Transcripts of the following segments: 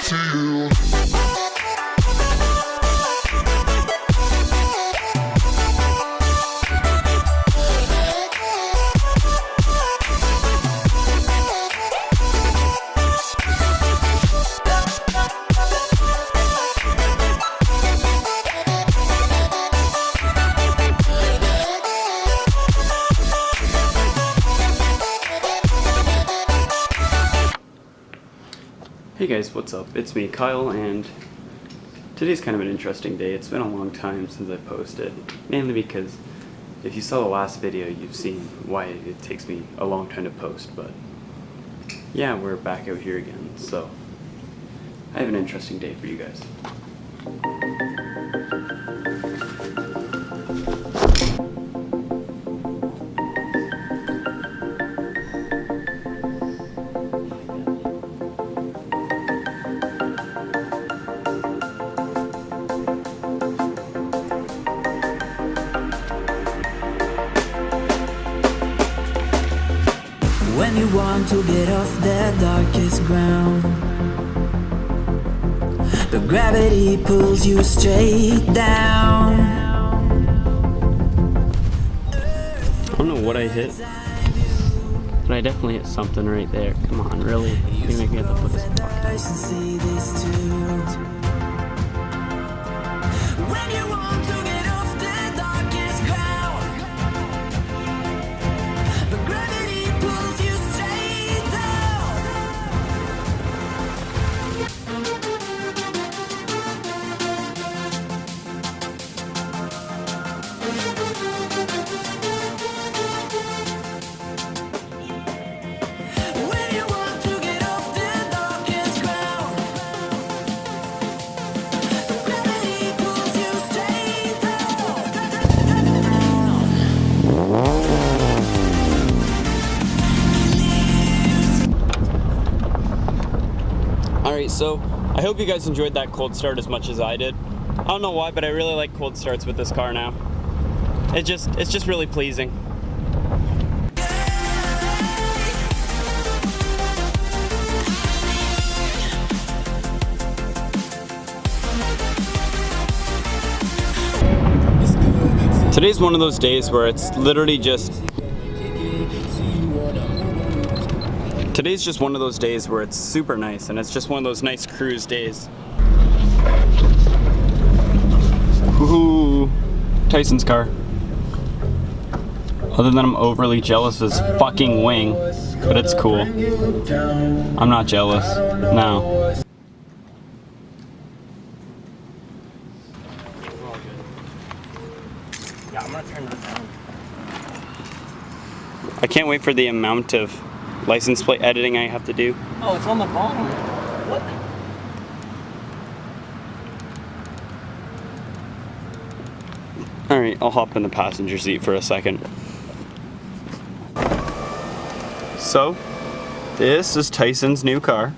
to you. Hey guys, what's up? It's me, Kyle, and today's kind of an interesting day. It's been a long time since I posted, mainly because if you saw the last video, you've seen why it takes me a long time to post, but yeah, we're back out here again, so I have an interesting day for you guys. When you want to get off the darkest ground, the gravity pulls you straight down. I don't know what I hit, but I definitely hit something right there. Come on, really? You're gonna make me have to put this in When you want to get off the darkest ground, the gravity pulls you straight down. When you want to get off the darkest ground, the gravity pulls you straight Alright, so I hope you guys enjoyed that cold start as much as I did. I don't know why, but I really like cold starts with this car now. It's just really pleasing. Today's one of those days where it's literally just... Today's just one of those days where it's super nice, and it's just one of those nice cruise days. Woohoo! Tysons car. Other than I'm overly jealous of his fucking wing, but it's cool. I'm not jealous. No. Yeah, I'm gonna turn that down. I can't wait for the amount of license plate editing I have to do. Oh, it's on the bottom. What? Alright, I'll hop in the passenger seat for a second. So, this is Tyson's new car.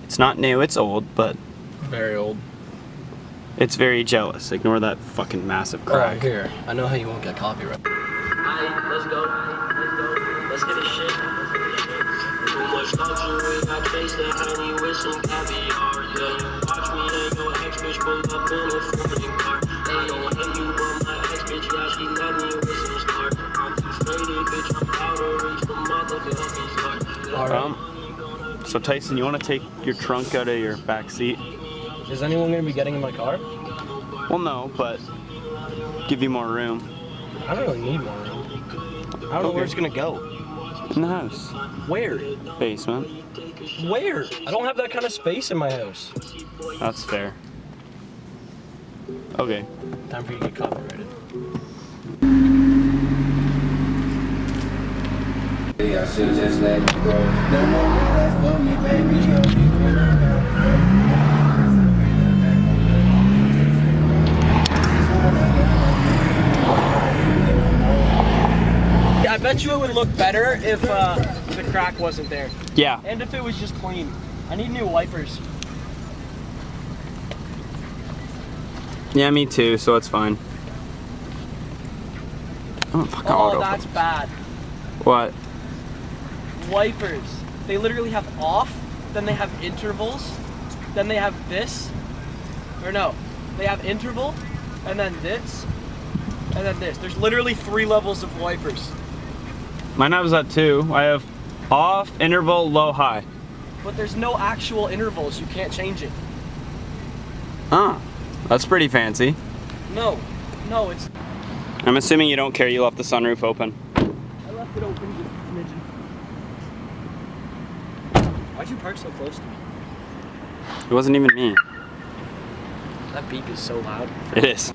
It's not new, it's old, but Very old. it's very jealous. Ignore that fucking massive crack. Oh, here. I know how you won't get copyright. Alright, let's go. Let's get this shit. Too much luxury, I chase the honey with some caviar. Yeah, you watch me and your ex bitch pull up in a foreign car. I don't hate you, but my ex bitch, yeah, she love me with some scar. I'm too faded, bitch, I'm out to reach the motherfucking start. So Tyson, you want to take your trunk out of your back seat? Is anyone going to be getting in my car? Well, no, but give you more room. I don't really need more room. I don't know where it's going to go. In the house. Where? Basement. Where? I don't have that kind of space in my house. That's fair. Okay. Time for you to get copyrighted. I should just let you go. No more love for me, baby. I bet you it would look better if the crack wasn't there. Yeah. And if it was just clean. I need new wipers. Yeah, me too, so it's fine. Oh, fucking auto. Oh, that's bad. What? Wipers. They literally have off, then they have intervals. then they have this, or no, they have interval, and then this, and then this. There's literally 3 levels of wipers. Mine has that too. I have off, interval, low, high. But there's no actual intervals, you can't change it. Ah, that's pretty fancy. No, it's... I'm assuming you don't care you left the sunroof open. I left it open just a smidgen. Why'd you park so close to me? It wasn't even me. That beep is so loud. It is.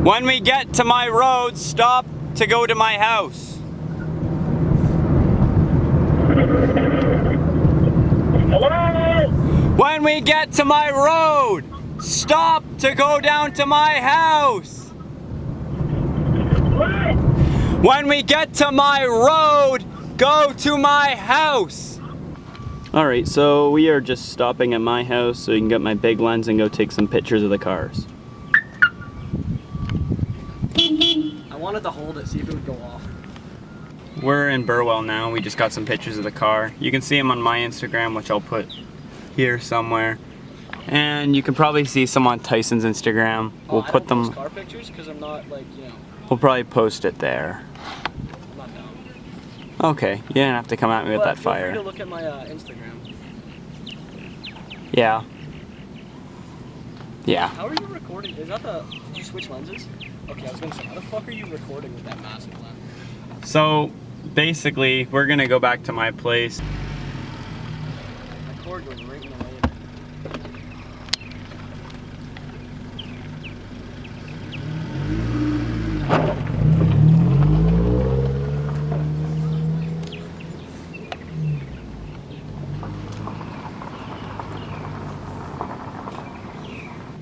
When we get to my road, stop to go to my house. Hello? When we get to my road, stop to go down to my house. What? When we get to my road, go to my house. All right, so we are just stopping at my house so you can get my big lens and go take some pictures of the cars. I wanted to hold it, see if it would go off. We're in Burwell now. We just got some pictures of the car. You can see them on my Instagram, which I'll put here somewhere. And you can probably see some on Tysons' Instagram. We'll I put don't them. post car pictures because I'm not like, you know, We'll probably post it there. I'm not down. Okay, you didn't have to come at me with But that feel free fire. to look at my Instagram. Yeah. Yeah. How are you recording? Is that the? Did you switch lenses? Okay, I was gonna say, how the fuck are you recording with that massive lens? So basically, we're gonna go back to my place. My cord goes right